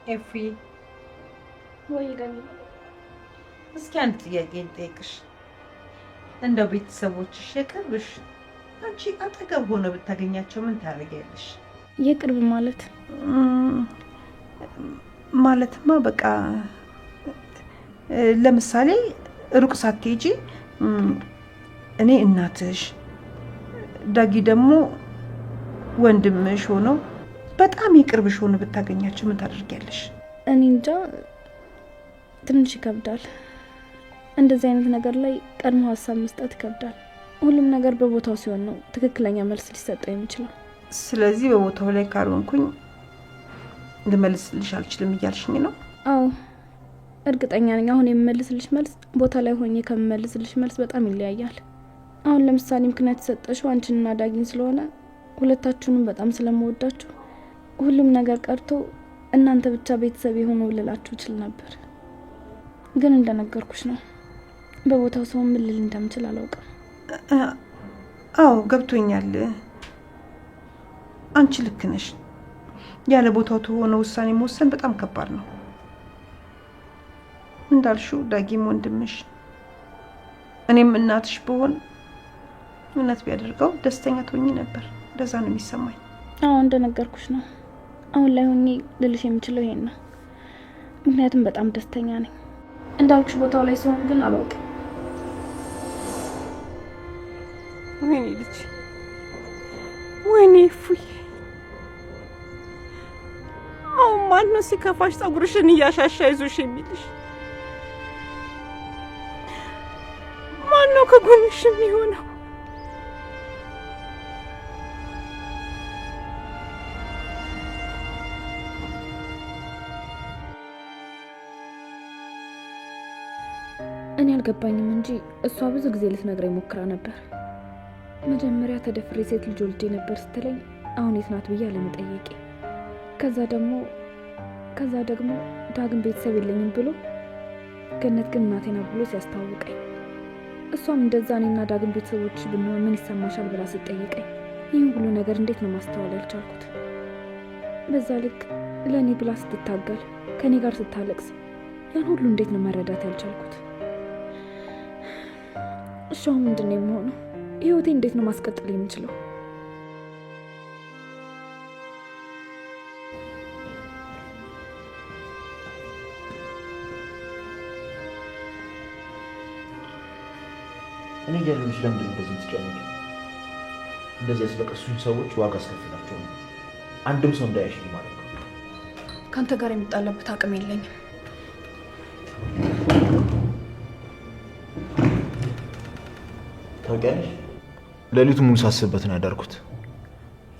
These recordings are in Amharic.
ኤፊ ወይ ገኒ እስኪ አንድ ጥያቄ ልጠይቅሽ። እንደው ቤተሰቦችሽ የቅርብሽ አንቺ አጠገብ ሆነው ብታገኛቸው ምን ታደርጊያለሽ? የቅርብ ማለት ማለትማ በቃ ለምሳሌ ሩቅ ሳትሄጂ እኔ እናትሽ ዳጊ ደግሞ ወንድምሽ ሆነው በጣም የቅርብሽ ሆነው ብታገኛቸው ምን ታደርጊያለሽ? እኔ እንጃ ትንሽ ይከብዳል። እንደዚህ አይነት ነገር ላይ ቀድሞ ሀሳብ መስጠት ይከብዳል። ሁሉም ነገር በቦታው ሲሆን ነው ትክክለኛ መልስ ሊሰጠው የሚችለው። ስለዚህ በቦታው ላይ ካልሆንኩኝ ልመልስልሽ አልችልም እያልሽኝ ነው? አዎ እርግጠኛ ነኝ። አሁን የምመልስልሽ መልስ ቦታ ላይ ሆኜ ከምመልስልሽ መልስ በጣም ይለያያል። አሁን ለምሳሌ ምክንያት የሰጠሽው አንቺንና ዳጊን ስለሆነ ሁለታችሁንም በጣም ስለምወዳችሁ ሁሉም ነገር ቀርቶ እናንተ ብቻ ቤተሰብ የሆኑ ልላችሁ እችል ነበር። ግን እንደነገርኩሽ ነው። በቦታው ሰው ምን ልል እንደምችል አላውቅም። አዎ ገብቶኛል። አንቺ ልክ ነሽ። ያለ ቦታው ተሆነ ውሳኔ መወሰን በጣም ከባድ ነው። እንዳልሽው ዳጊም ወንድምሽ እኔም እናትሽ ብሆን እውነት ቢያደርገው ደስተኛ ትሆኚ ነበር። እንደዛ ነው የሚሰማኝ። አዎ እንደነገርኩሽ ነው። አሁን ላይ ሆኜ ልልሽ የምችለው ይሄን ነው። ምክንያቱም በጣም ደስተኛ ነኝ። እንዳልኩሽ ቦታው ላይ ሲሆን ግን አላውቅም። ወይኔ ልጅ፣ ወይኔ እፉዬ። አሁን ማነው ሲከፋሽ ፀጉርሽን እያሻሻ ይዞሽ የሚልሽ? ማነው ከጎንሽ የሚሆነው? እኔ አልገባኝም እንጂ እሷ ብዙ ጊዜ ልትነግረኝ ሞክራ ነበር። መጀመሪያ ተደፍሬ ሴት ልጅ ወልጄ ነበር ስትለኝ አሁን የት ናት ብዬ አለመጠየቄ፣ ከዛ ደግሞ ዳግም ቤተሰብ የለኝም ብሎ ገነት ግን እናቴ ናት ብሎ ሲያስተዋውቀኝ፣ እሷም እንደዛ እኔና ዳግም ቤተሰቦች ብንሆን ምን ይሰማሻል ብላ ስትጠይቀኝ ይህን ሁሉ ነገር እንዴት ነው ማስተዋል ያልቻልኩት? በዛ ልክ ለእኔ ብላ ስትታገል ከእኔ ጋር ስታለቅስ ያን ሁሉ እንዴት ነው መረዳት ያልቻልኩት? እሺ አሁን ምንድን ነው የምሆነው? ህይወቴ እንዴት ነው ማስቀጠል የምችለው? እኔ እያለሁልሽ ለምንድን ነው እንደዚህ ትጨነቂ? እንደዚህ ያስለቀሱኝ ሰዎች ዋጋ አስከፍላቸው ነው። አንድም ሰው እንዳያሽኝ ማለት ነው። ከአንተ ጋር የምጣለበት አቅም የለኝም። ታውቂያለሽ፣ ሌሊቱ ሙሉ ሳስብበት ነው ያደርኩት።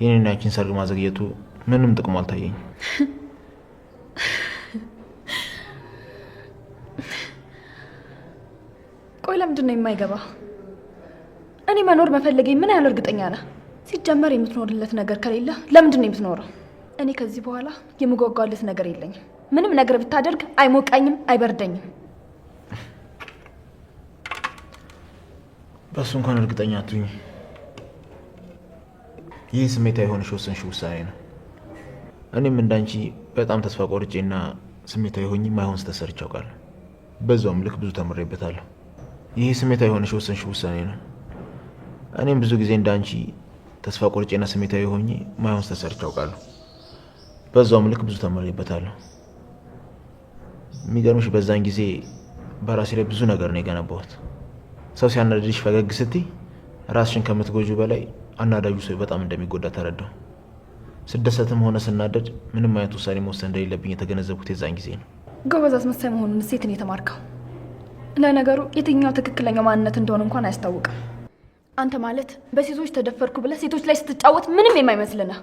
የኔና ያንቺን ሰርግ ማዘግየቱ ምንም ጥቅሙ አልታየኝም። ቆይ ለምንድን ነው የማይገባ? እኔ መኖር መፈለጌ ምን ያህል እርግጠኛ ነህ? ሲጀመር የምትኖርለት ነገር ከሌለ ለምንድን ነው የምትኖረው? እኔ ከዚህ በኋላ የምጓጓለት ነገር የለኝም። ምንም ነገር ብታደርግ አይሞቀኝም፣ አይበርደኝም። በሱ እንኳን እርግጠኛ አትሁኝ። ይህ ስሜታዊ የሆነሽ የወሰንሽው ውሳኔ ነው። እኔም እንዳንቺ በጣም ተስፋ ቆርጬና ስሜታዊ ሆኜ ማይሆን ስህተት ሰርቼ አውቃለሁ። በዛውም ልክ ብዙ ተምሬበታለሁ። ይህ ስሜታዊ የሆነሽ የወሰንሽው ውሳኔ ነው። እኔም ብዙ ጊዜ እንዳንቺ ተስፋ ቆርጬና ስሜታዊ ሆኜ ማይሆን ስህተት ሰርቼ አውቃለሁ። በዛውም ልክ ብዙ ተምሬበታለሁ። የሚገርምሽ በዛን ጊዜ በራሴ ላይ ብዙ ነገር ነው የገነባሁት። ሰው ሲያናድድሽ ፈገግ ስትይ ራስሽን ከምትጎጁ በላይ አናዳጁ ሰው በጣም እንደሚጎዳ ተረዳሁ። ስደሰትም ሆነ ስናደድ ምንም አይነት ውሳኔ መወሰን እንደሌለብኝ የተገነዘብኩት የዛን ጊዜ ነው። ጎበዝ አስመሳይ መሆኑን ሴትን የተማርከው። ለነገሩ የትኛው ትክክለኛው ማንነት እንደሆነ እንኳን አያስታውቅም። አንተ ማለት በሴቶች ተደፈርኩ ብለህ ሴቶች ላይ ስትጫወት ምንም የማይመስልህ ነህ።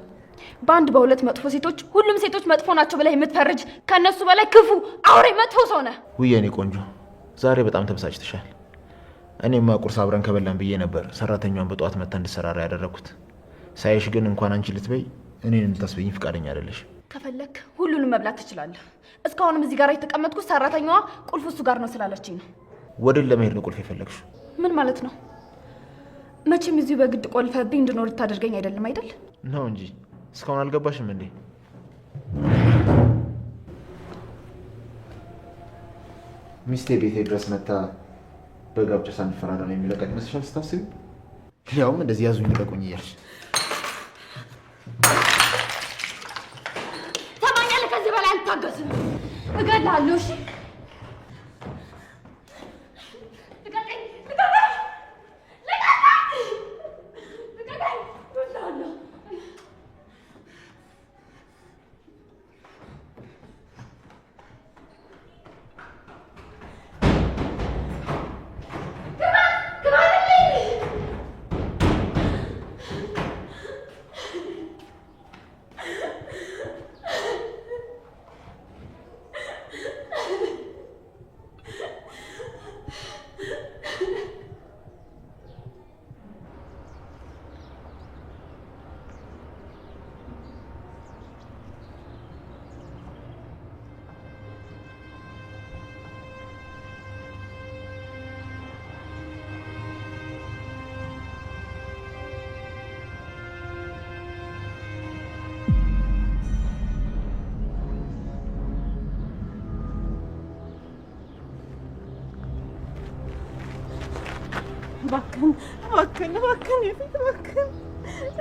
በአንድ በሁለት መጥፎ ሴቶች ሁሉም ሴቶች መጥፎ ናቸው ብለህ የምትፈርጅ ከነሱ በላይ ክፉ አውሬ መጥፎ ሰው ነህ። ውይ የኔ ቆንጆ ዛሬ በጣም ተበሳጭተሻል። እኔማ ቁርስ አብረን ከበላን ብዬ ነበር ሰራተኛዋን በጠዋት መታ እንድሰራራ ያደረኩት። ሳይሽ ግን እንኳን አንቺ ልትበይ እኔን እንድታስበይኝ ፍቃደኛ አይደለሽ። ከፈለክ ሁሉንም መብላት ትችላለህ። እስካሁንም እዚህ ጋር የተቀመጥኩት ሰራተኛዋ ቁልፍ እሱ ጋር ነው ስላለችኝ ነው። ወደን ለመሄድ ነው ቁልፍ የፈለግሽው? ምን ማለት ነው? መቼም እዚሁ በግድ ቆልፈብኝ እንድኖር ልታደርገኝ አይደለም አይደል? ነው እንጂ እስካሁን አልገባሽም እንዴ? ሚስቴ ቤቴ ድረስ መታ በጋብቻ ሳንፈራረም የሚለቀቅ ይመስልሻል ስታስቢ? ያውም እንደዚህ ያዙኝ ልቀቁኝ እያልሽ። ሰማኛለህ? ከዚህ በላይ አልታገስም፣ እገድልሃለሁ። እሺ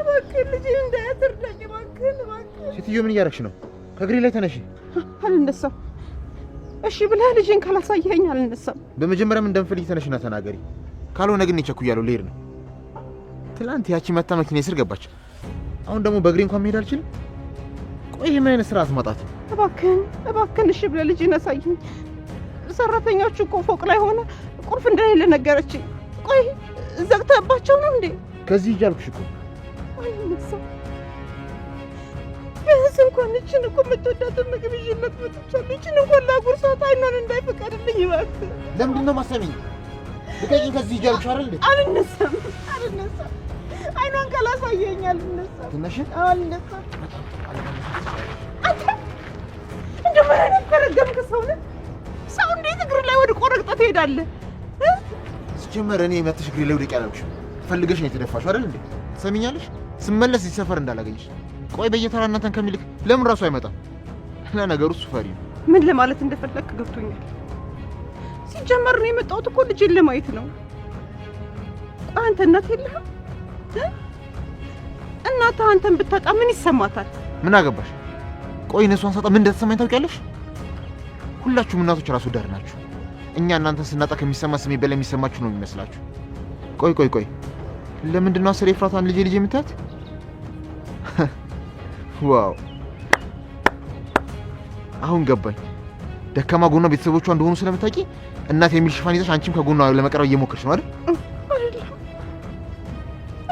እባክህን ልጄ እንዳያስርዳኝ እባክህን። ሴትዮ ምን እያደረግሽ ነው? ከእግሬ ላይ ተነሺ። አልነሳም። እሺ ብለህ ልጄን ካላሳየኸኝ አልነሳም። በመጀመሪያም እንደምፈልግ ተነሽና ተናገሪ። ካልሆነ ግን እቸኩያለሁ፣ ልሄድ ነው። ትላንት ያቺ መታ መኪና ስር ገባች። አሁን ደግሞ በእግሬ እንኳን መሄድ አልችልም። ቆይ ምን አይነት ስርዓት ማጣት! እባክህን እሺ ብለህ ልጄን አሳየኝ። ሰራተኞቹ እኮ ፎቅ ላይ ሆነ ቁልፍ እንደሌለ ነገረችኝ። ቆይ ዘግተህባቸው ነው እንዴ? ከዚህ እያልኩሽ እኮ አልነሳም። ቢያንስ እንኳን እችን እኮ የምትወዳትን ምግብ ይዤላት መጥቻለሁ። እችን እንኳን ላጉርሳት፣ አይኗን እንዳይፈቀድልኝ እባክህ። ለምንድን ነው ማሰሚኝ? ልቀቂኝ ከዚህ እያልኩሽ አይደል? አልነሳም። አይኗን ካላሳየኝ አልነሳም። ትነሽ? አልነሳም። እንደው ምን አይነት ተረገምክ ሰው ነህ? ሰው እንዴት እግር ላይ ወድቆ ረግጠህ ትሄዳለህ? ሲጀመር እኔ መተሽ እግሬ ላይ ወድቄ አላልኩሽ። ፈልገሽ ነው የተደፋሽው አይደል እንዴ? ትሰሚኛለሽ? ስመለስ እዚህ ሰፈር እንዳላገኝሽ። ቆይ በየተራ እናንተን ከሚልክ ለምን ራሱ አይመጣም? ለነገሩ እሱ ፈሪ ነው። ምን ለማለት እንደፈለክ ገብቶኛል። ሲጀመር ነው የመጣሁት እኮ ልጄን ለማየት ነው። ቆይ አንተ እናት የለህም? እናትህ አንተን ብታጣ ምን ይሰማታል? ምን አገባሽ? ቆይ እነሷን ሳጣ ምን እንደተሰማኝ ታውቂያለሽ? ሁላችሁም እናቶች ራሱ ዳር ናችሁ። እኛ እናንተን ስናጣ ከሚሰማ ስሜት በላይ የሚሰማችሁ ነው የሚመስላችሁ። ቆይ ለምንድን ነው አስር ኤፍራታን ልጄ የምታያት? ዋው አሁን ገባኝ። ደካማ ጎኗ ቤተሰቦቿ እንደሆኑ ስለምታውቂ እናት የሚል ሽፋን ይዘሽ አንቺም ከጎኗ ለመቀረብ እየሞከርሽ ነው አይደል?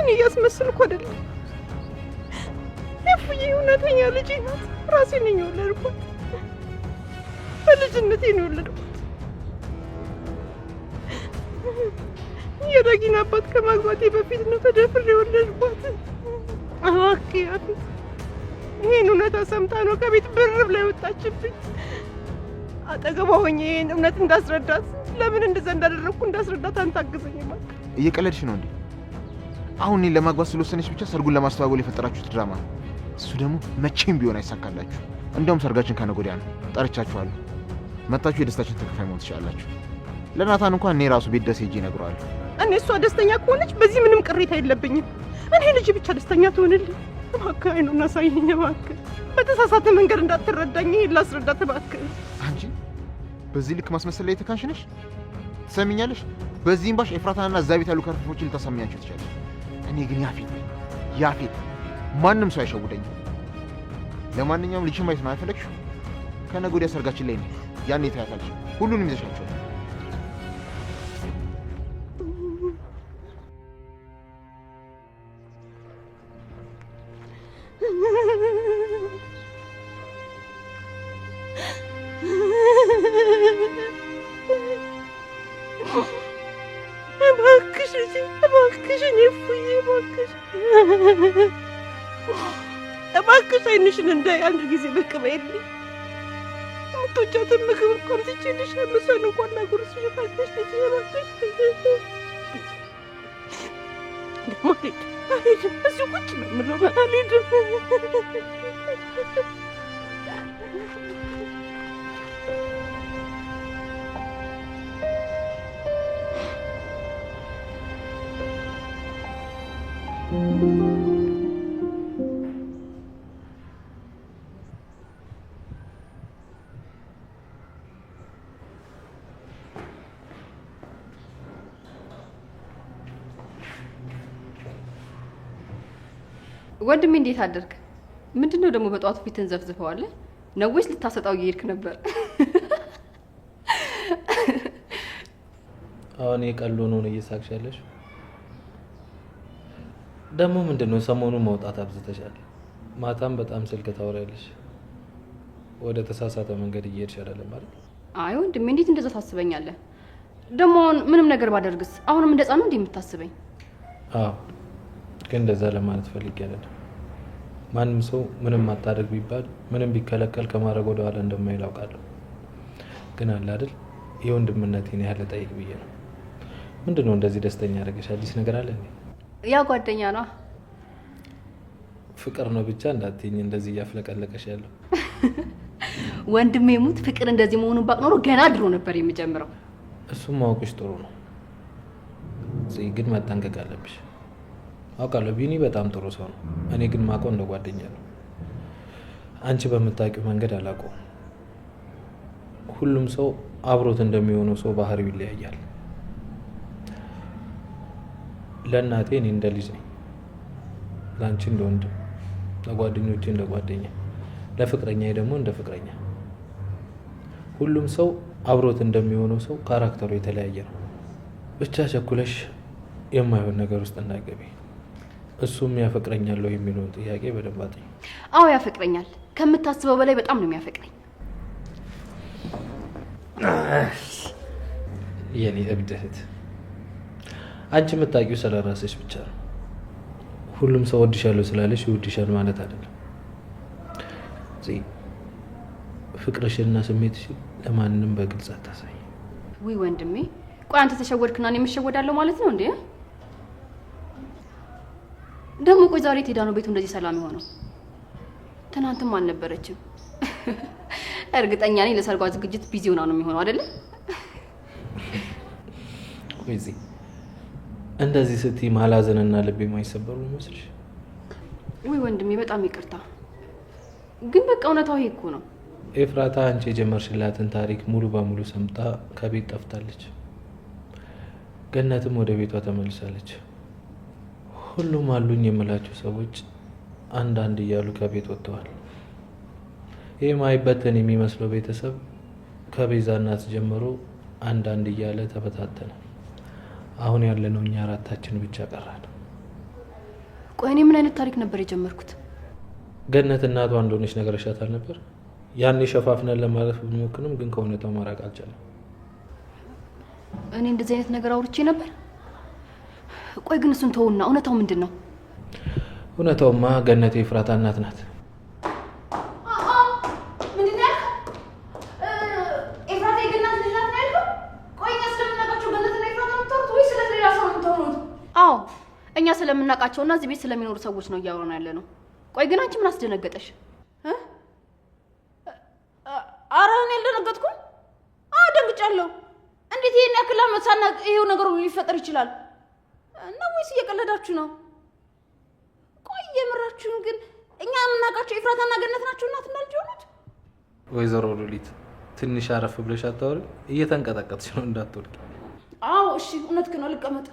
እኔ እያስመሰልኩ አይደለም። እፉዬ እውነተኛ ልጄ ናት። ራሴ ነኝ የወለድኳት። በልጅነቴ ነው የወለድኳት። የዳጊን አባት ከማግባቴ በፊት ነው ተደፍሬ የወለድኳት። እባክህ ያፊት ይሄን እውነታ ሰምታ ነው ከቤት ብር ብላ ወጣችብኝ። አጠገቧ ሆኜ ይሄን እውነት እንዳስረዳት፣ ለምን እንደዛ እንዳደረግኩ እንዳስረዳት አንተ አግዘኝ ማለት። እየቀለድሽ ነው እንዴ? አሁን እኔን ለማግባት ስለወሰነች ብቻ ሰርጉን ለማስተባበል የፈጠራችሁት ድራማ ነው። እሱ ደግሞ መቼም ቢሆን አይሳካላችሁ። እንደውም ሰርጋችን ከነገ ወዲያ ነው። ጠርቻችኋለሁ። መጣችሁ የደስታችን ተካፋይ መሆን ትችላላችሁ። ለናታን እንኳን እኔ ራሱ ቤት ደስ ሄጄ እነግረዋለሁ። እኔ እሷ ደስተኛ ከሆነች በዚህ ምንም ቅሬታ የለብኝም። እኔ ልጅ ብቻ ደስተኛ ትሆንልኝ። እባክህ አይኑን አሳየኝ እባክህ። በተሳሳተ መንገድ እንዳትረዳኝ ይሄን ላስረዳት እባክህ። አንቺ በዚህ ልክ ማስመሰል ላይ የተካንሽ ነሽ። ትሰሚኛለሽ? በዚህም ባሽ ኤፍራታንና እዛ ቤት ያሉ ከርፈፎችን ልታሳምኛቸው ትችላለሽ። እኔ ግን ያፌት ማንም ሰው አይሸውደኝም። ለማንኛውም ልጅሽን ማየት ነው አይፈለግሽው? ከነገ ወዲያ ሰርጋችን ላይ ነው። ያኔ ታያታለሽ። ሁሉንም ይዘሻቸው። እባክሽ አይንሽን እንዳይ አንድ ጊዜ ብቅ በይልኝ። የምትወጃትን ምግብ እንኳን ትችልሻለሁ። እሷን እንኳን ላጉርስሽ እባክሽ ልጄ እባክሽ። ደግሞ አልሄድም፣ እዚሁ ቁጭ ነው የምለው። አልሄድም። ወንድሜ እንዴት አደርክ? ምንድነው ደግሞ በጧቱ ፊትን ዘፍዝፈዋል? ነው ወይስ ልታሰጣው እየሄድክ ነበር? አሁን የቀሉን ነው እየሳቅሻለሽ። ደግሞ ምንድነው ሰሞኑን መውጣት አብዝተሻል። ማታም በጣም ስልክ ታወሪያለሽ። ወደ ተሳሳተ መንገድ እየሄድሽ አይደለም ማለት? አይ ወንድሜ እንዴት እንደዛ ታስበኛለህ? ደግሞ አሁን ምንም ነገር ባደርግስ አሁንም እንደዛ ነው እንዴ የምታስበኝ? አዎ ግን እንደዛ ለማለት ፈልጌ አይደለም። ማንም ሰው ምንም አታደርግ ቢባል ምንም ቢከለከል ከማድረግ ወደ ኋላ እንደማይል አውቃለሁ። ግን አለ አይደል የወንድምነቴን ያህል ጠይቅ ብዬ ነው። ምንድነው እንደዚህ ደስተኛ ያደረገሽ? አዲስ ነገር አለ እንዴ? ያ ጓደኛ ነው። ፍቅር ነው ብቻ እንዳትይኝ እንደዚህ እያፍለቀለቀሽ ያለው። ወንድሜ ሙት ፍቅር እንደዚህ መሆኑን ባቅ ኖሮ ገና ድሮ ነበር የሚጀምረው። እሱም ማወቅሽ ጥሩ ነው። ግን መጠንቀቅ አለብሽ። አውቃለሁ ቢኒ በጣም ጥሩ ሰው ነው። እኔ ግን ማውቀው እንደ ጓደኛ ነው። አንቺ በምታውቂው መንገድ አላውቀውም። ሁሉም ሰው አብሮት እንደሚሆነው ሰው ባህሪው ይለያያል። ለእናቴ እኔ እንደ ልጅ ነኝ፣ ለአንቺ እንደ ወንድም፣ ለጓደኞቼ እንደ ጓደኛ፣ ለፍቅረኛዬ ደግሞ እንደ ፍቅረኛ። ሁሉም ሰው አብሮት እንደሚሆነው ሰው ካራክተሩ የተለያየ ነው። ብቻ ቸኩለሽ የማይሆን ነገር ውስጥ እንዳትገቢ። እሱም ያፈቅረኛል የሚለውን ጥያቄ በደንብ አጥኚ። አዎ ያፈቅረኛል። ከምታስበው በላይ በጣም ነው የሚያፈቅረኝ። የኔ እብድ እህት፣ አንቺ የምታውቂው ስለራስሽ ብቻ ነው። ሁሉም ሰው ወድሻለሁ ስላለሽ ይወድሻል ማለት አይደለም። ፍቅርሽንና ስሜትሽን ለማንንም በግልጽ አታሳይ። ውይ ወንድሜ፣ ቆይ አንተ ተሸወድክና እኔ የምሸወዳለሁ ማለት ነው እንዴ? ደግሞ ቆይ ዛሬ ትሄዳ ነው ቤቱ እንደዚህ ሰላም የሆነው? ትናንትም አልነበረችም። እርግጠኛ ነኝ ለሰርጓ ዝግጅት ቢዚ ሆና ነው የሚሆነው አይደለ? ቆይ እንደዚህ ስትይ ማላዘንና ልቤ ማይሰበሩ ይመስልሽ? ውይ ወንድሜ በጣም ይቅርታ፣ ግን በቃ እውነታው ይሄ እኮ ነው። ኤፍራታ አንቺ የጀመርሽላትን ታሪክ ሙሉ በሙሉ ሰምታ ከቤት ጠፍታለች። ገነትም ወደ ቤቷ ተመልሳለች። ሁሉም አሉኝ የምላቸው ሰዎች አንዳንድ እያሉ ከቤት ወጥተዋል። ይህ ማይበተን የሚመስለው ቤተሰብ ከቤዛ እናት ጀምሮ አንዳንድ እያለ ተበታተነ። አሁን ያለነው እኛ አራታችን ብቻ ቀራል። ቆይ እኔ ምን አይነት ታሪክ ነበር የጀመርኩት? ገነት እናቷ እንደሆነች ነገርሻታል ነበር? ያኔ ሸፋፍነን ለማለፍ ብንሞክርም ግን ከእውነታው ማራቅ አልቻለም። እኔ እንደዚህ አይነት ነገር አውርቼ ነበር? ቆይ ግን እሱን ተውና እውነታው ምንድን ነው? እውነታውማ ገነት የኤፍራታ እናት ናት። ምንድን ነው ያልከው? ኤፍራታ የገነት ልጅ ናት ነው ያልከው? ቆይ እኛ ስለምናውቃቸው ገነትና ኤፍራታ ነው የምታወሩት ወይስ ስለ ሌላ ሰው ነው የምታወሩት? አዎ እኛ ስለምናውቃቸውና እዚህ ቤት ስለሚኖሩ ሰዎች ነው እያወራን ያለ ነው። ቆይ ግን አንቺ ምን አስደነገጠሽ? ኧረ እኔ አልደነገጥኩም። ደንግጫለሁ። እንዴት ይሄን ያክል ዓመት ሳናውቅ ይሄው ነገር ሁሉ ሊፈጠር ይችላል? እና ወይስ እየቀለዳችሁ ነው? ቆይ የምራችሁን ግን እኛ የምናውቃቸው ኤፍራታና ገነት ናቸው እናትና ልጅ ሆኑት? ወይዘሮ ሉሊት ትንሽ አረፍ ብለሽ አታወሪ? እየተንቀጠቀጥሽ ነው እንዳትወድቂ። አዎ እሺ፣ እውነትህን ነው። ልቀመጥ።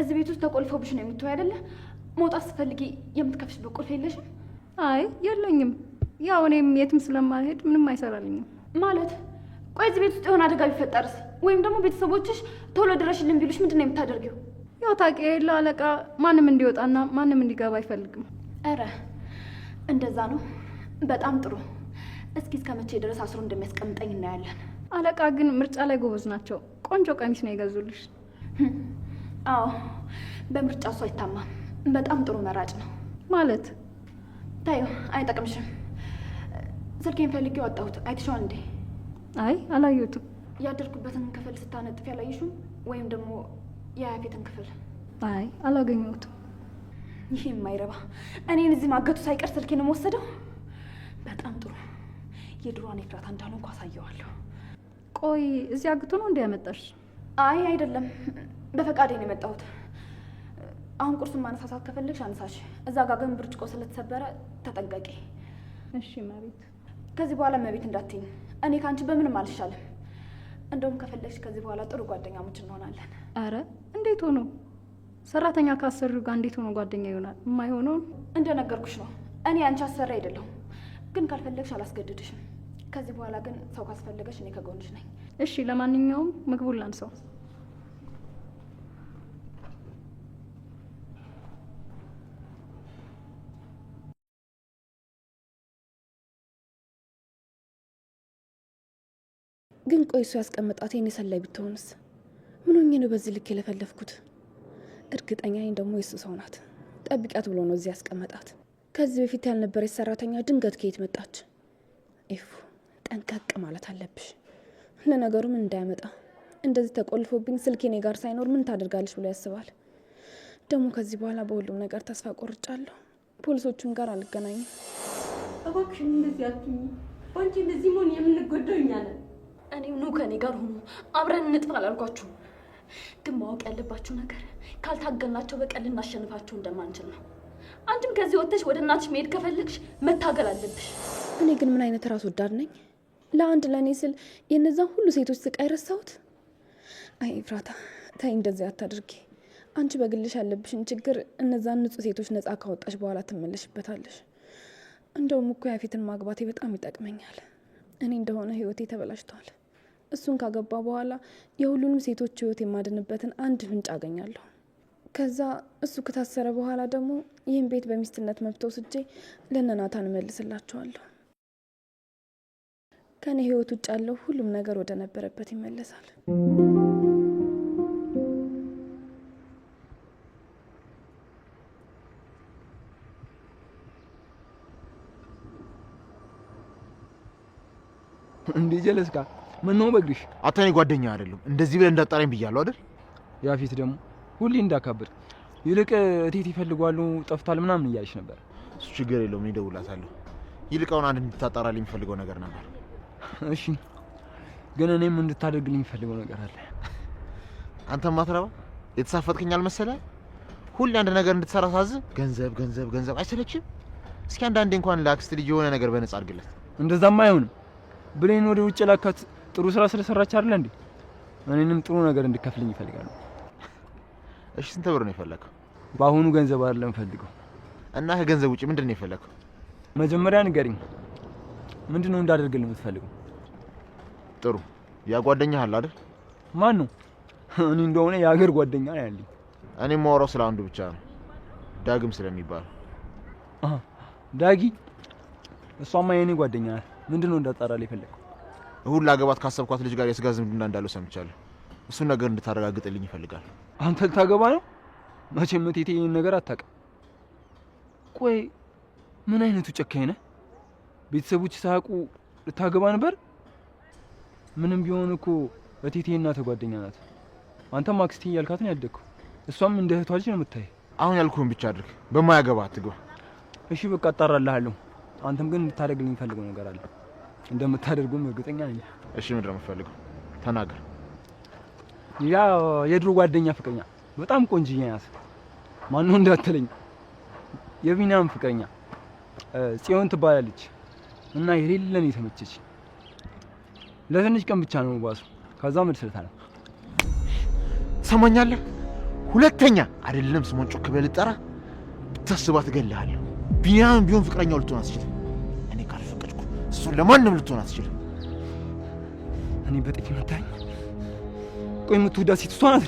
እዚህ ቤት ውስጥ ተቆልፈውብሽ ነው የምትወይ አይደለ? መውጣት ስትፈልጊ የምትከፍሽበት ቁልፍ የለሽም? አይ የለኝም። ያው እኔም የትም ስለማልሄድ ምንም አይሰራልኝም። ማለት ቆይ እዚህ ቤት ውስጥ የሆነ አደጋ ቢፈጠርስ? ወይም ደግሞ ቤተሰቦችሽ ቶሎ ድረሽልን ቢሉሽ ምንድን ነው የምታደርጊው? ያው ታውቂ የለ አለቃ ማንም እንዲወጣና ማንም እንዲገባ አይፈልግም። ኧረ እንደዛ ነው። በጣም ጥሩ። እስኪ እስከ መቼ ድረስ አስሮ እንደሚያስቀምጠኝ እናያለን። አለቃ ግን ምርጫ ላይ ጎበዝ ናቸው። ቆንጆ ቀሚስ ነው የገዙልሽ። አዎ በምርጫ እሱ አይታማም። በጣም ጥሩ መራጭ ነው። ማለት ታዩ አይጠቅምሽም። ስልኬን ፈልጌ ወጣሁት። አይተሽዋል እንዴ? አይ አላየሁትም። ያደርኩበትን ክፍል ስታነጥፍ ያላየሽም? ወይም ደግሞ የያፌትን ክፍል? አይ አላገኘሁትም። ይሄ የማይረባ እኔን እዚህ ማገቱ ሳይቀር ስልኬን ወሰደው። በጣም ጥሩ። የድሮዋን ኤፍራታ እንዳልሆንኩ አሳየዋለሁ። ቆይ እዚህ አግቶ ነው እንዴ ያመጣሽ? አይ አይደለም፣ በፈቃዴ ነው የመጣሁት። አሁን ቁርሱን ማነሳሳት ከፈለግሽ አነሳሽ። እዛ ጋር ግን ብርጭቆ ስለተሰበረ ተጠንቀቂ። እሺ መቤት። ከዚህ በኋላ መቤት እንዳትይኝ። እኔ ከአንቺ በምንም አልሻለም። እንደውም ከፈለግሽ ከዚህ በኋላ ጥሩ ጓደኛሞች እንሆናለን። አረ እንዴት ሆኖ? ሰራተኛ ካሰሪው ጋር እንዴት ሆኖ ጓደኛ ይሆናል? የማይሆነውን እንደነገርኩሽ ነው። እኔ አንቺ አሰሪ አይደለሁም፣ ግን ካልፈለግሽ አላስገድድሽም። ከዚህ በኋላ ግን ሰው ካስፈለገሽ እኔ ከጎንሽ ነኝ። እሺ። ለማንኛውም ምግቡን ላንሳው። ግን ቆይ እሱ ያስቀመጣት የኔ ሰላይ ብትሆንስ? ምን ሆኜ ነው በዚህ ልክ የለፈለፍኩት? እርግጠኛ ነኝ ደግሞ የሱ ሰው ናት። ጠብቂያት ብሎ ነው እዚህ ያስቀመጣት። ከዚህ በፊት ያልነበረች ሰራተኛ ድንገት ከየት መጣች? ኤፉ ጠንቀቅ ማለት አለብሽ። ለነገሩ ምን እንዳያመጣ እንደዚህ ተቆልፎብኝ ስልኬ እኔ ጋር ሳይኖር ምን ታደርጋለች ብሎ ያስባል። ደግሞ ከዚህ በኋላ በሁሉም ነገር ተስፋ ቆርጫለሁ። ፖሊሶቹም ጋር አልገናኝም። እባክሽን እንደዚህ አትሁኝ። ባንቺ እንደዚህ መሆን የምንጎዳው እኛ ነን። እኔው ነው ከኔ ጋር ሆኖ አብረን እንጥፋ አላልኳችሁ? ግን ማወቅ ያለባችሁ ነገር ካልታገልናቸው በቀል ልናሸንፋቸው እንደማንችል ነው። አንቺም ከዚህ ወጥተሽ ወደ እናትሽ መሄድ ከፈለግሽ መታገል አለብሽ። እኔ ግን ምን አይነት ራስ ወዳድ ነኝ? ለአንድ ለእኔ ስል የነዛን ሁሉ ሴቶች ስቃይ ረሳሁት። አይ ኤፍራታ ተይ፣ እንደዚህ አታድርጊ። አንቺ በግልሽ ያለብሽን ችግር እነዛን ንጹህ ሴቶች ነጻ ካወጣሽ በኋላ ትመለሽበታለሽ። እንደውም እኮ ያፌትን ማግባቴ በጣም ይጠቅመኛል። እኔ እንደሆነ ህይወቴ ተበላሽቷል። እሱን ካገባ በኋላ የሁሉንም ሴቶች ህይወት የማድንበትን አንድ ፍንጭ አገኛለሁ። ከዛ እሱ ከታሰረ በኋላ ደግሞ ይህን ቤት በሚስትነት መብት ወስጄ ለነናታን እመልስላቸዋለሁ። ከኔ ህይወት ውጭ ያለው ሁሉም ነገር ወደ ነበረበት ይመለሳል። እንዴ ጀለስካ ምን ነው በግሽ? አታኔ ጓደኛ አይደለም እንደዚህ ብለህ እንዳጣራኝ ብያለሁ አይደል? ያፊት ደግሞ ሁሌ እንዳካብር ይልቅ እቴት ይፈልጓሉ ጠፍቷል ምናምን እያልሽ ነበር። እሱ ችግር የለውም፣ እኔ እደውልላታለሁ። ይልቃውን አንድ እንድታጣራልኝ የሚፈልገው ነገር ነበር። እሺ፣ ግን እኔም እንድታደርግልኝ የሚፈልገው ነገር አለ። አንተ ማትረባ የተሳፈጥከኝ አልመሰለህ? ሁሌ አንድ ነገር እንድትሰራ ሳዝ ገንዘብ ገንዘብ ገንዘብ አይሰለችም? እስኪ አንዳንዴ እንኳን ለአክስት ልጅ የሆነ ነገር በነጻ አድርግለት። እንደዛማ አይሆንም። ብሌን ወደ ውጭ ላካት ጥሩ ስራ ስለሰራች አይደል እንዴ? እኔንም ጥሩ ነገር እንድከፍልኝ ይፈልጋሉ። እሺ፣ ስንት ብር ነው የፈለከው? በአሁኑ ገንዘብ አይደለም ፈልገው። እና ከገንዘብ ውጪ ምንድን ነው የፈለከው? መጀመሪያ ንገሪኝ፣ ምንድነው እንዳደርግልህ የምትፈልገው? ጥሩ፣ ያ ጓደኛህ አለ አይደል? ማን ነው? እኔ እንደሆነ የሀገር ጓደኛ ነው ያለኝ። እኔ የማወራው ስለ አንዱ ብቻ ነው፣ ዳግም ስለሚባል። ዳጊ? እሷማ የኔ ጓደኛ ናት። ምንድነው እንዳጣራልህ የፈለከው? እሁድ ላገባት ካሰብኳት ልጅ ጋር የስጋ ዝምድና እንዳለው ሰምቻለሁ። እሱን ነገር እንድታረጋግጥልኝ ይፈልጋል። አንተ ልታገባ ነው? መቼም እቴቴ ይሄን ነገር አታውቅም። ቆይ ምን አይነቱ ጨካኝ ነህ? ቤተሰቦች ሳያውቁ ልታገባ ነበር? ምንም ቢሆን እኮ እቴቴ እናተ ጓደኛ ናት። አንተም አክስቴ እያልካት ነው ያደግከው። እሷም እንደ እህቷ ልጅ ነው የምታየው። አሁን ያልኩህን ብቻ አድርግ፣ በማያገባ አትግባ። እሺ በቃ አጣራልሃለሁ። አንተም ግን እንድታደርግልኝ የምፈልገው ነገር አለ። እንደምታደርጉም እርግጠኛ ነኝ። እሺ ምንድን ነው የምትፈልገው? ተናገር። ያ የድሮ ጓደኛ ፍቅረኛ በጣም ቆንጅዬ ናት። ማነው እንዳትለኝ፣ የቢናም ፍቅረኛ ጽዮን ትባላለች እና የሌለን የተመቸች ለትንሽ ቀን ብቻ ነው ባሱ። ከዛ መልስልታለሁ። ትሰማኛለህ? ሁለተኛ አይደለም ስሞን ጮክ በል ጠራ ብታስባት እገልሃለሁ። ቢናም ቢሆን ፍቅረኛው ልትሆን አትችልም። እኔ ካልፈቀድኩ እሱን ለማንም ልትሆን አትችልም። እኔ በጥፊ መታኝ። ቆይ የምትወዳት ሴት እሷ ናት?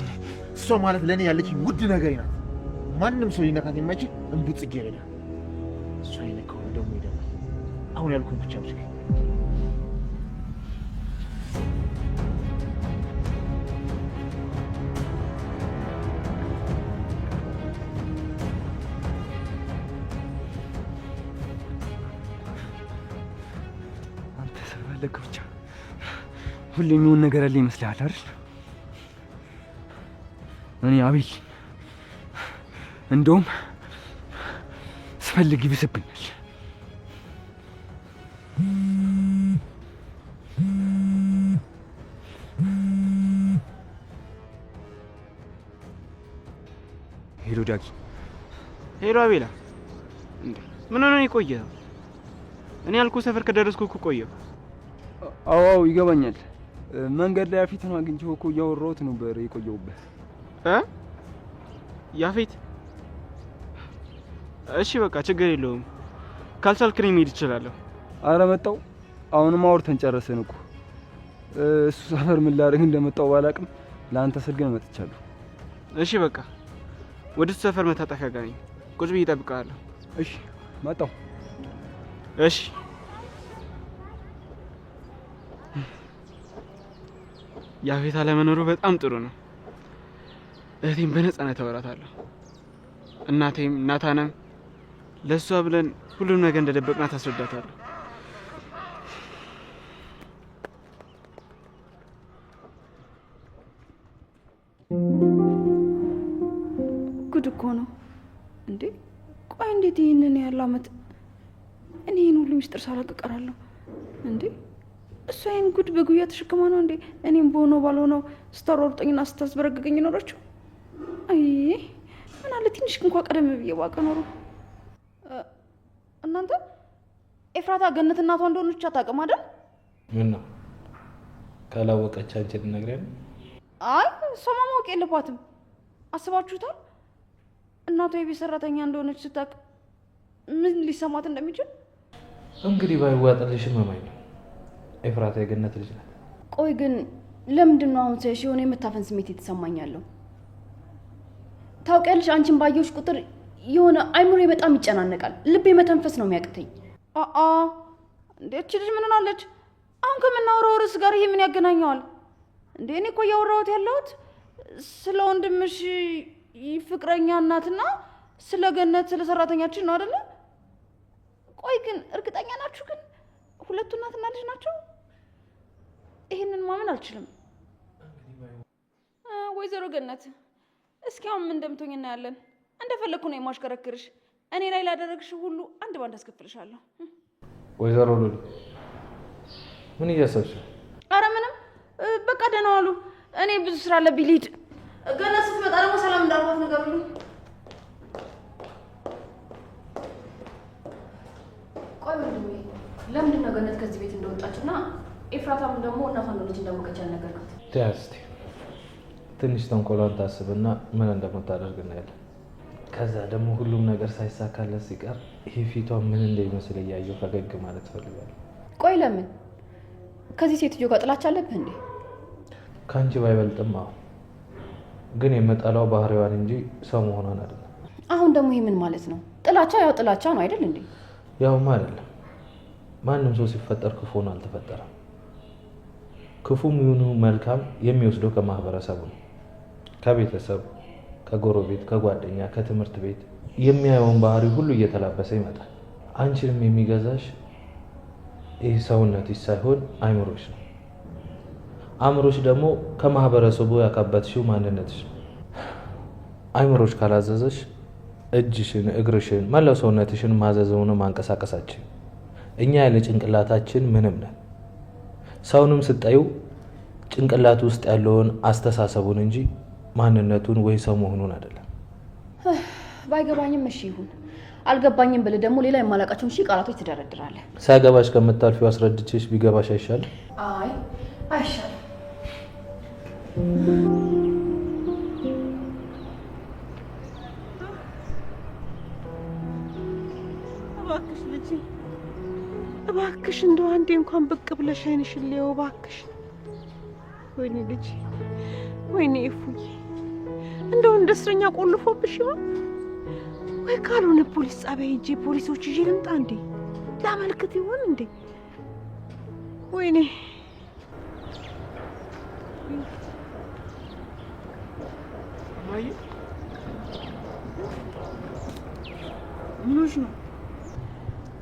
እሷ ማለት ለእኔ ያለችኝ ውድ ነገር ናት። ማንም ሰው ሊነካት የማይችል እንቡጥ ጽጌረዳ። እሷ የነካው ደግሞ ይደማል። አሁን ያልኩህን ብቻ አድርግ። አንተ ስለፈለግህ ብቻ ሁሌ የሚሆን ነገር አለ ይመስልሃል አይደል? እኔ አቤል እንደውም ስፈልግ ይብስብኛል። ሄሎ ዳጊ። ሄሎ አቤላ። ምን ሆነ የቆየኸው? እኔ ያልኩህ ሰፈር ከደረስኩ እኮ ቆየሁ። አዎ ይገባኛል። መንገድ ላይ ያፌትን አግኝቼው እኮ እያወራሁት ነበር የቆየሁበት። ያፌት? እሺ በቃ ችግር የለውም። ካልቻልክ እኔ መሄድ እችላለሁ። አረ መጣሁ። አሁንም አውርተን ጨረስን እኮ። እሱ ሰፈር ምን ላደርግ እንደመጣሁ ባላቅም ለአንተ ስል ግን መጥቻለሁ። እሺ በቃ ወደ እሱ ሰፈር መታጠፊያ ጋር ነኝ። ቁጭ ብዬ እጠብቅሃለሁ። እሺ መጣሁ። እሺ ያፌት አለመኖሩ በጣም ጥሩ ነው። እህቴም በነፃነት አወራታለሁ። እናቴም ናታንም ለእሷ ብለን ሁሉም ነገር እንደደበቅናት አስረዳታለሁ። ጉድ እኮ ነው እንዴ! ቆይ እንዴት ይህንን ያህል አመት እኔ ይህን ሁሉ ሚስጥር ሳላውቅ እቀራለሁ እንዴ? እሷ ይህን ጉድ በጉያ ተሸክማ ነው እንዴ እኔም በሆነው ባልሆነው ስታሯሩጠኝና ስታስበረግገኝ ኖረችው? አይ ምን አለ ትንሽ እንኳ ቀደም ብዬ ባውቅ ኖሮ። እናንተ ኤፍራታ ገነት እናቷ እንደሆነች አታውቅም አይደል? ምን ነው ካላወቀች አንቺ ልትነግሪኝ? አይ እሷማ ማወቅ የለባትም። አስባችሁታል? እናቷ የቤት ሰራተኛ እንደሆነች ስታውቅ ምን ሊሰማት እንደሚችል? እንግዲህ ባይዋጥልሽም እመኝ ነው ኤፍራታ የገነት ልጅ ናት። ቆይ ግን ለምንድን ነው አሁን ሳይሽ የሆነ የመታፈን ስሜት የተሰማኛለሁ? ታውቂያለሽ፣ አንቺን ባየሁሽ ቁጥር የሆነ አይምሮዬ በጣም ይጨናነቃል። ልቤ መተንፈስ ነው የሚያቅተኝ። እንዴ እቺ ልጅ ምን ሆናለች? አሁን ከምናወራው ርዕስ ጋር ይሄ ምን ያገናኘዋል እንዴ? እኔ እኮ እያወራሁት ያለሁት ስለ ወንድምሽ ፍቅረኛ እናትና ስለ ገነት ስለ ሰራተኛችን ነው አይደለ? ቆይ ግን እርግጠኛ ናችሁ ግን ሁለቱ እናትና ልጅ ናቸው? ይሄንን ማመን አልችልም። ወይዘሮ ገነት እስኪ አሁን ምን እንደምትሆኝ እናያለን። እንደፈለኩ ነው የማሽከረክርሽ። እኔ ላይ ላደረግሽ ሁሉ አንድ ባንድ አስከፍልሻለሁ። ወይዘሮ ሉሊ ምን እያሰብሽ? አረ ምንም፣ በቃ ደህና ዋሉ። እኔ ብዙ ስራ አለብኝ ልሂድ። ገነት ስትመጣ ደግሞ ሰላም እንዳልኳት ንገሩልኝ። ቆይ ወንድሜ ለምንድን ነው ገነት ከዚህ ቤት እንደወጣችና ኤፍራታም ደግሞ እናቷ እንደሆነች እንዳወቀች ያልነገርካት? እስቲ ትንሽ ተንኮሏን ታስብና ምን እንደምታደርግ እናያለን። ከዛ ደግሞ ሁሉም ነገር ሳይሳካለት ሲቀር ይሄ ፊቷ ምን እንደሚመስል እያየሁ ፈገግ ማለት ፈልጋለሁ። ቆይ ለምን ከዚህ ሴትዮ ጋር ጥላቻ አለብህ እንዴ? ከአንቺ ባይበልጥም አዎ፣ ግን የምጠላው ባህሪዋን እንጂ ሰው መሆኗን አይደለም። አሁን ደግሞ ይሄ ምን ማለት ነው? ጥላቻ ያው ጥላቻ ነው አይደል እንዴ? ያውማ አይደለም። ማንም ሰው ሲፈጠር ክፉ ነው አልተፈጠረም። ክፉም ይሁኑ መልካም የሚወስደው ከማህበረሰቡ ነው። ከቤተሰብ፣ ከጎረቤት፣ ከጓደኛ፣ ከትምህርት ቤት የሚያየውን ባህሪ ሁሉ እየተላበሰ ይመጣል። አንቺንም የሚገዛሽ ይህ ሰውነትሽ ሳይሆን አይምሮሽ ነው። አእምሮሽ ደግሞ ከማህበረሰቡ ያካበትሽው ማንነትሽ ነው። አይምሮሽ ካላዘዘሽ እጅሽን፣ እግርሽን፣ መላው ሰውነትሽን ማዘዘውን ማንቀሳቀሳችን። እኛ ያለ ጭንቅላታችን ምንም ነን። ሰውንም ስታዩ ጭንቅላት ውስጥ ያለውን አስተሳሰቡን እንጂ ማንነቱን ወይ ሰው መሆኑን አይደለም። ባይገባኝም እሺ ይሁን። አልገባኝም ብለህ ደግሞ ሌላ የማላውቃቸውን ሺህ ቃላቶች ትደረድራለህ። ሳይገባሽ ከምታልፊው አስረድቼሽ ቢገባሽ አይሻልም? አይ አይሻልም። እባክሽ ልጄ፣ እባክሽ እንደው አንዴ እንኳን ብቅ ብለሽ አይንሽን ልየው እባክሽ። ወይኔ ልጄ፣ ወይኔ እፉዬ፣ እንደው እንደ እስረኛ ቆልፎብሽ ይሆን ወይ? ካልሆነ ፖሊስ ጣቢያ ሂጅ ፖሊሶች ይዤ ልምጣ እንዴ? ላመልክት ይሆን እንዴ? ወይኔ ማየ ምንሽ ነው?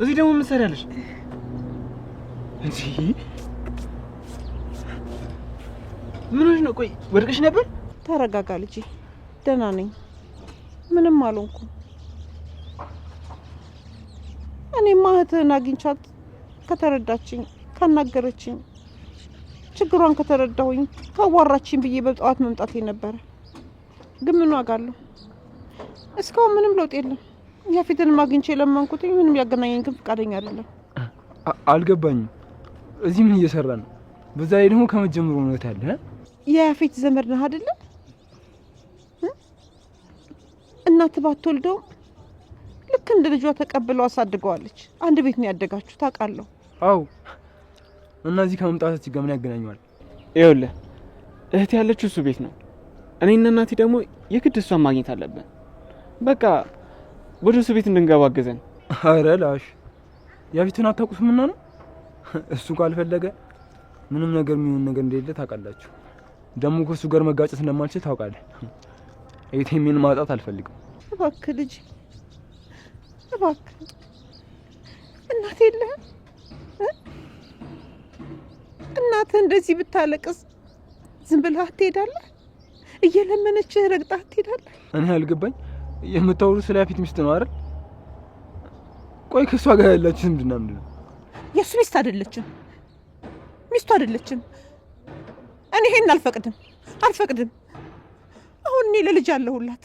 እዚህ ደግሞ ምን ትሰሪያለሽ? እንጂ ምንሽ ነው? ቆይ ወድቀሽ ነበር? ተረጋጋ ልጄ፣ ደህና ነኝ። ምንም አልሆንኩም። እኔማ እህትህን አግኝቻት ከተረዳችኝ ካናገረችኝ ችግሯን ከተረዳሁኝ ካዋራችኝ ብዬ በጠዋት መምጣቴ ነበረ። ግን ምን ዋጋ አለው? እስካሁን ምንም ለውጥ የለም። ያፌትንም አግኝቼ ለመንኩትኝ ምንም ያገናኘኝ ግን ፈቃደኛ አይደለም። አልገባኝም። እዚህ ምን እየሰራ ነው? በዛ ላይ ደግሞ ከመጀመሩ ነው ታለ የያፌት ዘመድ ነህ አይደለ? እናት ባትወልደው ልክ እንደ ልጇ ተቀብለው አሳድገዋለች። አንድ ቤት ነው ያደጋችሁ ታውቃለሁ። አው እና እዚህ ከመምጣታችን ጋር ምን ያገናኘዋል? ይኸውልህ እህቴ ያለችው እሱ ቤት ነው። እኔና እናቴ ደግሞ የግድ እሷን ማግኘት አለብን። በቃ ወደ እሱ ቤት እንድንገባ አገዘን። አረ ላሽ ያፌትን አታውቁትምና ነው። እሱ ካልፈለገ ምንም ነገር የሚሆን ነገር እንደሌለ ታውቃላችሁ። ደግሞ ከእሱ ጋር መጋጨት እንደማልችል ታውቃለህ። እህቴን ማጣት አልፈልግም። እባክህ ልጅ እባክህ እናቴ የለህም? እናትህ እንደዚህ ብታለቅስ ዝም ብለህ ትሄዳለህ? እየለመነችህ ረግጣህ ትሄዳለህ? እኔ አልገባኝ። የምታወሩት ስለ ያፌት ሚስት ነው አይደል? ቆይ ከእሷ ጋር ያላችሁ ዝምድና ምንድን ነው? የእሱ ሚስት አይደለችም፣ ሚስቱ አይደለችም። እኔ ይሄን አልፈቅድም። አሁን እኔ ለልጅ አለሁላት።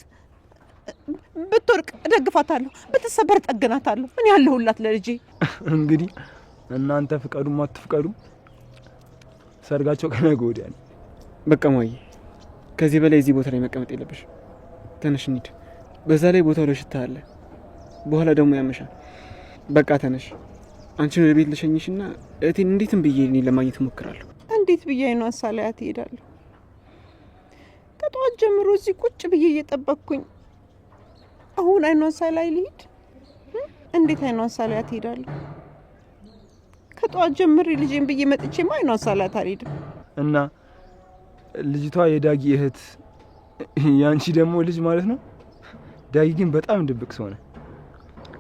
ብትወርቅ እደግፋታለሁ፣ ብትሰበር ጠግናታለሁ። እኔ አለሁላት ለልጄ። እንግዲህ እናንተ ፍቀዱም አትፍቀዱም ሰርጋቸው ከነገ ወዲያ ነው። በቃ ማዬ ከዚህ በላይ እዚህ ቦታ ላይ መቀመጥ የለብሽ። ተነሽ እንሂድ። በዛ ላይ ቦታው ላይ ሽታ አለ፣ በኋላ ደግሞ ያመሻል። በቃ ተነሽ። አንቺን ወደ ቤት ልሸኝሽና እህቴን እንዴትም ብዬ እኔ ለማግኘት እሞክራለሁ። እንዴት ብዬ አይኗን ሳላያት እሄዳለሁ? ከጠዋት ጀምሮ እዚህ ቁጭ ብዬ እየጠበቅኩኝ አሁን አይኗን ሳላይ ልሂድ? እንዴት አይኗን ሳላያት እሄዳለሁ? ከጠዋት ጀምሬ ልጄን ብዬ መጥቼማ አይኗን ሳላያት አልሄድም። እና ልጅቷ የዳጊ እህት ያንቺ ደግሞ ልጅ ማለት ነው? ዳጊ ግን በጣም ድብቅ ሰው ነው።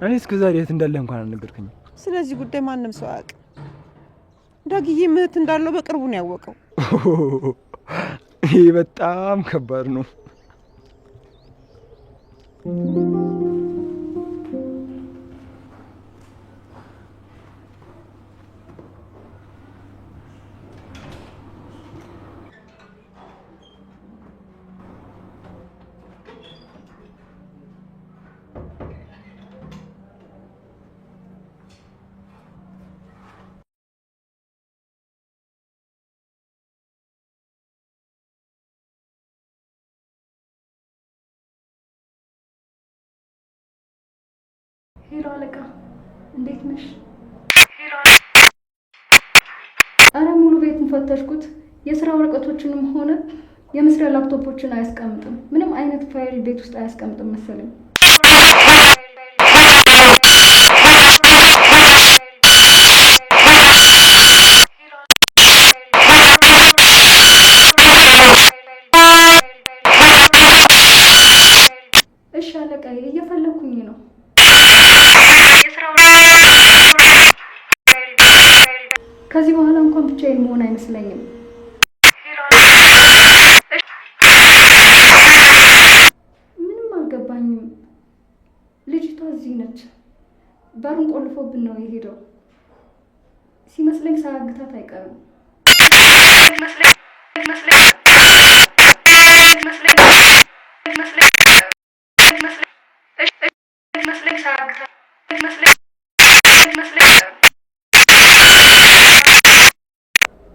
እኔ እስከዛሬ እህት እንዳለ እንኳን አልነገርከኝም። ስለዚህ ጉዳይ ማንም ሰው አያውቅም። ዳጊዬ እህት እንዳለው በቅርቡ ነው ያወቀው። ይሄ በጣም ከባድ ነው። ሄሎ አለቃ፣ እንዴት ነሽ? አረ ሙሉ ቤቱን ፈተሽኩት። የስራ ወረቀቶችንም ሆነ የመስሪያ ላፕቶፖችን አያስቀምጥም። ምንም አይነት ፋይል ቤት ውስጥ አያስቀምጥም መሰለኝ። እሺ አለቃዬ፣ እየፈለኩኝ ነው። ከዚህ በኋላ እንኳን ብቻዬን መሆን አይመስለኝም። ምንም አልገባኝም። ልጅቷ እዚህ ነች። በሩን ቆልፎብን ነው የሄደው። ሲመስለኝ ሳያግታት አይቀርም።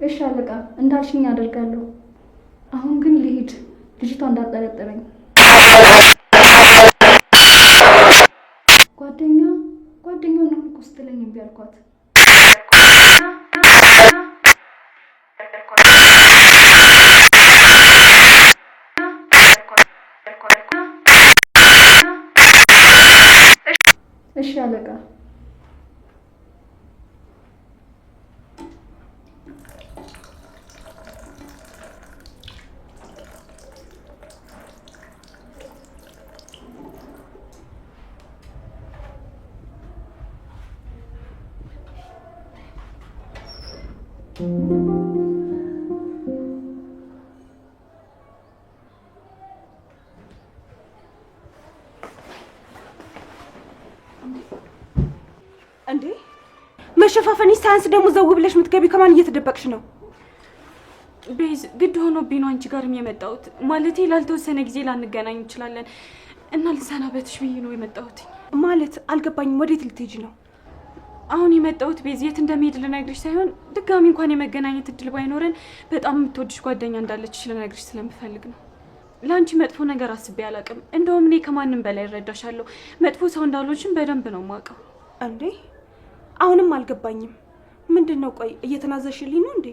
እሺ አለቃ፣ እንዳልሽኝ አደርጋለሁ። አሁን ግን ልሂድ፣ ልጅቷ እንዳጠረጠረኝ። ጓደኛው ነው እኮ ስትለኝ እምቢ አልኳት። እሺ አለቃ። መሸፋፈንሽ ሳያንስ ደግሞ ዘው ብለሽ የምትገቢ ከማን እየተደበቅሽ ነው? ቤዝ ግድ ሆኖብኝ ነው አንቺ ጋርም የመጣሁት። ማለቴ ላልተወሰነ ጊዜ ላንገናኝ እንችላለን እና ልሰናበትሽ ብዬ ነው የመጣሁት። ማለት አልገባኝም። ወዴት ልትሄጂ ነው? አሁን የመጣሁት ቤዝ የት እንደምሄድ ልነግርሽ ሳይሆን ድጋሚ እንኳን የመገናኘት እድል ባይኖረን በጣም የምትወድሽ ጓደኛ እንዳለችሽ ልነግርሽ ስለምፈልግ ነው። ለአንቺ መጥፎ ነገር አስቤ አላውቅም። እንደውም እኔ ከማንም በላይ እረዳሻለሁ። መጥፎ ሰው እንዳልሆንሽም በደንብ ነው የማውቀው። እንዴ አሁንም አልገባኝም። ምንድን ነው? ቆይ እየተናዘሽልኝ ነው እንዴ?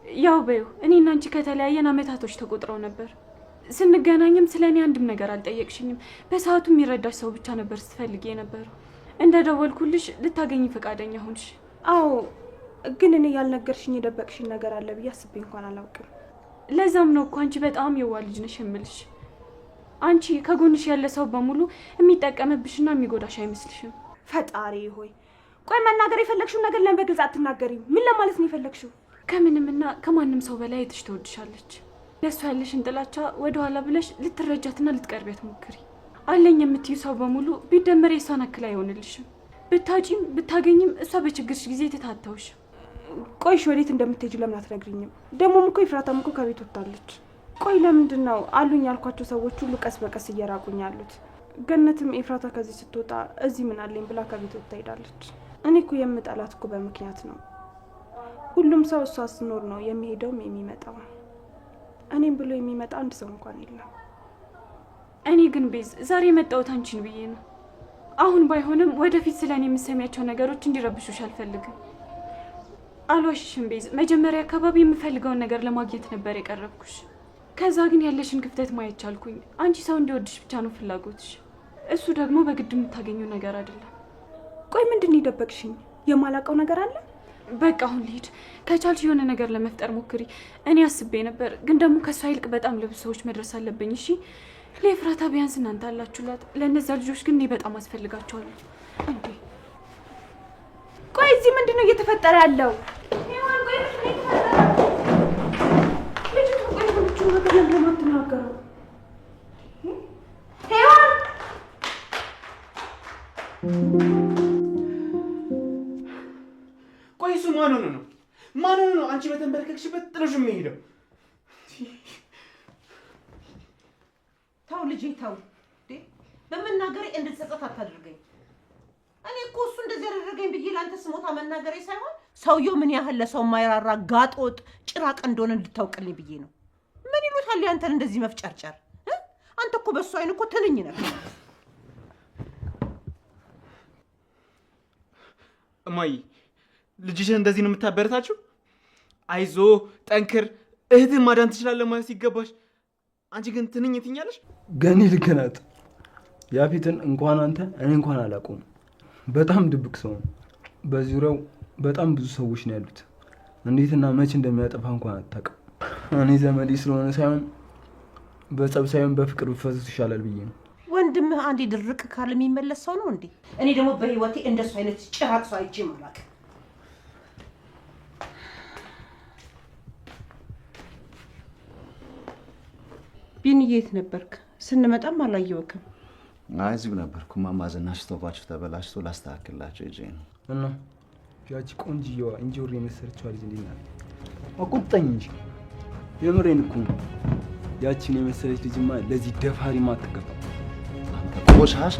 ያው በይው እኔና አንቺ ከተለያየን አመታቶች ተቆጥረው ነበር። ስንገናኝም ስለ እኔ አንድም ነገር አልጠየቅሽኝም። በሰዓቱ የሚረዳሽ ሰው ብቻ ነበር ስትፈልጊ የነበረው። እንደ ደወልኩልሽ ልታገኝ ፈቃደኛ ሆንሽ። አዎ ግን እኔ ያልነገርሽኝ የደበቅሽኝ ነገር አለ ብዬ አስቤ እንኳን አላውቅም። ለዛም ነው እኮ አንቺ በጣም የዋህ ልጅ ነሽ የምልሽ። አንቺ ከጎንሽ ያለ ሰው በሙሉ የሚጠቀምብሽና የሚጎዳሽ አይመስልሽም? ፈጣሪ ሆይ ቆይ መናገር የፈለግሽው ነገር ለምን በግልጽ አትናገሪም? ምን ለማለት ነው የፈለግሽው? ከምንምና ከማንም ሰው በላይ እህትሽ ትወድሻለች። ለእሷ ያለሽን ጥላቻ ወደኋላ ብለሽ ልትረጃትና ልትቀርቢያት ሞክሪ። አለኝ የምትዩ ሰው በሙሉ ቢደመር የሷን አክል አይሆንልሽም። ብታጪም ብታገኝም እሷ በችግርሽ ጊዜ ትታተውሽ። ቆይሽ ወዴት እንደምትሄጂ ለምን አትነግሪኝም? ደግሞም እኮ ኤፍራታም እኮ ከቤት ወጣለች። ቆይ ለምንድን ነው አሉኝ ያልኳቸው ሰዎች ሁሉ ቀስ በቀስ እየራቁኝ ያሉት? ገነትም ኤፍራታ ከዚህ ስትወጣ እዚህ ምን አለኝ ብላ ከቤት ወጣ ሄዳለች። እኔ እኮ የምጠላት እኮ በምክንያት ነው። ሁሉም ሰው እሷ ስኖር ነው የሚሄደውም የሚመጣው። እኔም ብሎ የሚመጣ አንድ ሰው እንኳን የለም። እኔ ግን ቤዝ ዛሬ የመጣሁት አንቺን ብዬ ነው። አሁን ባይሆንም ወደፊት ስለኔ የምሰሚያቸው ነገሮች እንዲረብሹሽ አልፈልግም። አልዋሽሽም ቤዝ፣ መጀመሪያ አካባቢ የምፈልገውን ነገር ለማግኘት ነበር የቀረብኩሽ። ከዛ ግን ያለሽን ክፍተት ማየት ቻልኩኝ። አንቺ ሰው እንዲወድሽ ብቻ ነው ፍላጎትሽ። እሱ ደግሞ በግድ የምታገኘው ነገር አይደለም። ቆይ ምንድን ነው የደበቅሽኝ? የማላውቀው ነገር አለ? በቃ አሁን ልሂድ። ከቻልሽ የሆነ ነገር ለመፍጠር ሞክሪ። እኔ አስቤ ነበር፣ ግን ደግሞ ከሷ ይልቅ በጣም ለብዙ ሰዎች መድረስ አለብኝ። እሺ ለኤፍራታ ቢያንስ እናንተ አላችሁላት፣ ለእነዛ ልጆች ግን እኔ በጣም አስፈልጋቸዋለሁ። እንዴ ቆይ እዚህ ምንድን ነው እየተፈጠረ ያለው? ቆይ እሱ ማን ሆኖ ነው? ማን ሆኖ ነው አንቺ በተንበረከክሽበት ጥሎሽ የሚሄደው? ተው ልጄ ተው። በመናገሬ እንድትጸጸት አታድርገኝ። እኔ እኮ እሱ እንደዚህ ያደረገኝ ብዬ ለአንተ ስሞታ መናገሬ ሳይሆን ሰውየው ምን ያህል ለሰው የማይራራ ጋጦጥ ጭራቅ እንደሆነ እንድታውቅልኝ ብዬ ነው። ምን ይሉታል ያንተን እንደዚህ መፍጨርጨር? አንተ እኮ በእሱ አይን እኮ ትንኝ ነበር። እማዬ ልጅሽን እንደዚህ ነው የምታበረታችው? አይዞ ጠንክር፣ እህትን ማዳን ትችላለህ ማለት ሲገባሽ አንቺ ግን ትንኝ ትኛለሽ። ገኒ ልክ ናት። ያፊትን እንኳን አንተ እኔ እንኳን አላውቀውም። በጣም ድብቅ ሰው ነው። በዙሪያው በጣም ብዙ ሰዎች ነው ያሉት። እንዴትና መቼ እንደሚያጠፋ እንኳን አታውቅም። እኔ ዘመዴ ስለሆነ ሳይሆን በጸብ ሳይሆን በፍቅር ብፈቱት ይሻላል ብዬ ነው። ወንድምህ አንዴ ድርቅ ካለ የሚመለስ ሰው ነው እንዴ? እኔ ደግሞ በህይወቴ እንደሱ አይነት ጭራቅ ሰው አይቼም አላውቅም። ቢንዬ የት ነበርክ? ስንመጣም አላየሁህም። አይ እዚሁ ነበርኩ። እማማ ዝናሽ ስቶቫችሁ ተበላሽቶ ላስተካክላቸው ሂጄ ነው። እና ያቺ ቆንጅየዋ እንጆሪ የመሰለችዋ ልጅ እንዴት ናት? አቁጣኝ እንጂ የምሬን እኮ ነው። ያቺን የመሰለች ልጅማ ለዚህ ደፋሪማ አትገባ። አንተ ቆሻሻ!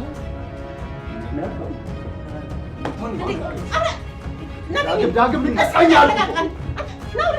ዳግም ልቀሳኛል ነው